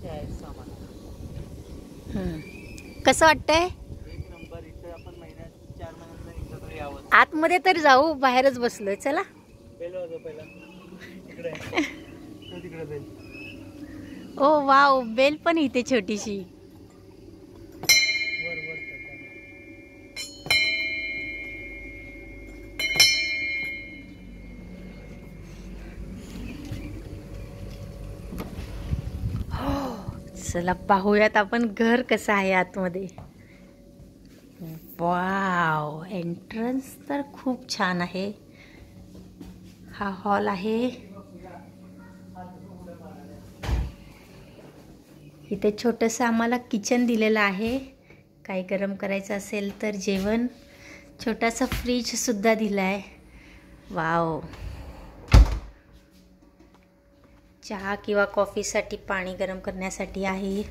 आहे सामान. कसं वाटतंय? एक नंबर. इथं आपण महिन्यात 4 महिन्यांना एकदा तरी यावं. आतमध्ये तर जाऊ, बाहेरच बसलोय. चला. बेल वाजव पहिला. तिकडे तो तिकडे बेल. ओ वाव, बेल पण इथे छोटीशी. वर वर चला पाहूयात आपण घर कसं आहे आतमध्ये. वाव, एंट्रन्स तर खूप छान आहे. हा हॉल आहे. इथे छोटंसं आम्हाला किचन दिलेलं आहे. काही गरम करायचं असेल तर जेवण. छोटासा फ्रीज सुद्धा दिलाय. वाव. चहा किंवा कॉफीसाठी पाणी गरम करण्यासाठी आहे.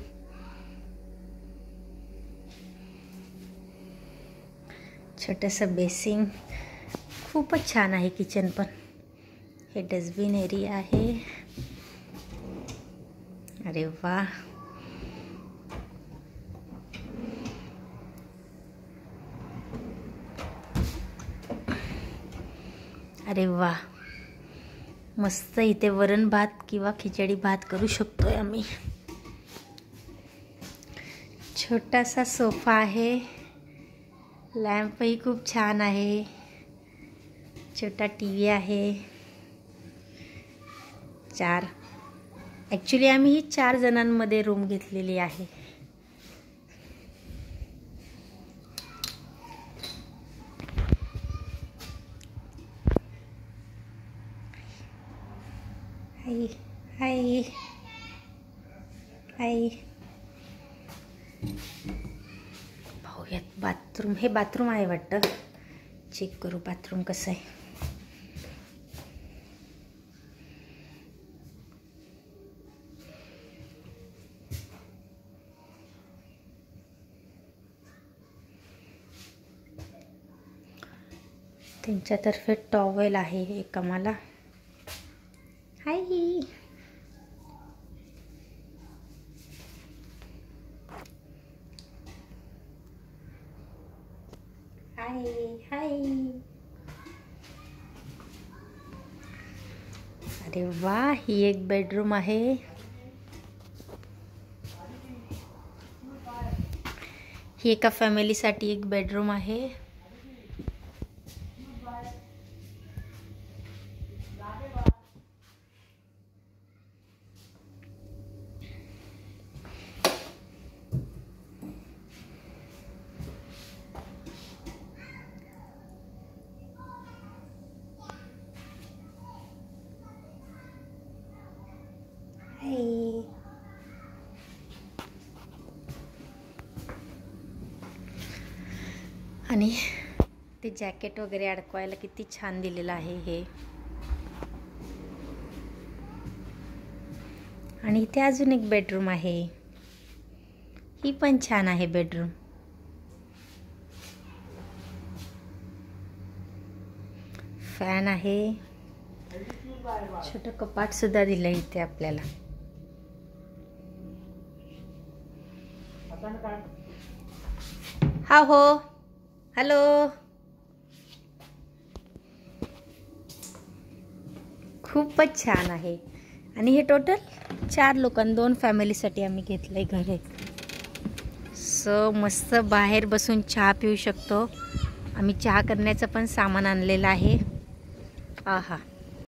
छोटंसं बेसिंग. खूपच छान आहे किचन पण. हे डस्टबिन एरिया आहे. अरे वा. अरे वा, मस्त. इथे वरण भात किंवा खिचडी भात करू शकतोय आम्ही. छोटासा सोफा आहे. लॅम्पही खूप छान आहे. छोटा टीव्ही आहे. ॲक्च्युली आम्ही ही 4 जणांमध्ये रूम घेतलेली आहे. हाय हाय हाय. पाहूयात बाथरूम. हे बाथरूम आहे वाटतं. चेक करू बाथरूम कसं आहे. त्यांच्यातर्फे टॉवेल आहे एक आम्हाला. हाय हाय हाय. अरे वा, ही एक बेडरूम आहे. ही एका फॅमिलीसाठी एक बेडरूम आहे. आणि ते जॅकेट वगैरे अडकवायला किती छान दिलेलं आहे हे. आणि इथे अजून एक बेडरूम आहे. ही पण छान आहे बेडरूम. फॅन आहे. छोटं कपाट सुद्धा दिलं इथे आपल्याला. हा हो, हॅलो. खूपच छान आहे. आणि हे टोटल 4 लोकांना, 2 फॅमिलीसाठी आम्ही घेतलंय घर आहे. मस्त बाहेर बसून चहा पिऊ शकतो. आम्ही चहा करण्याचं पण सामान आणलेलं आहे. आहा.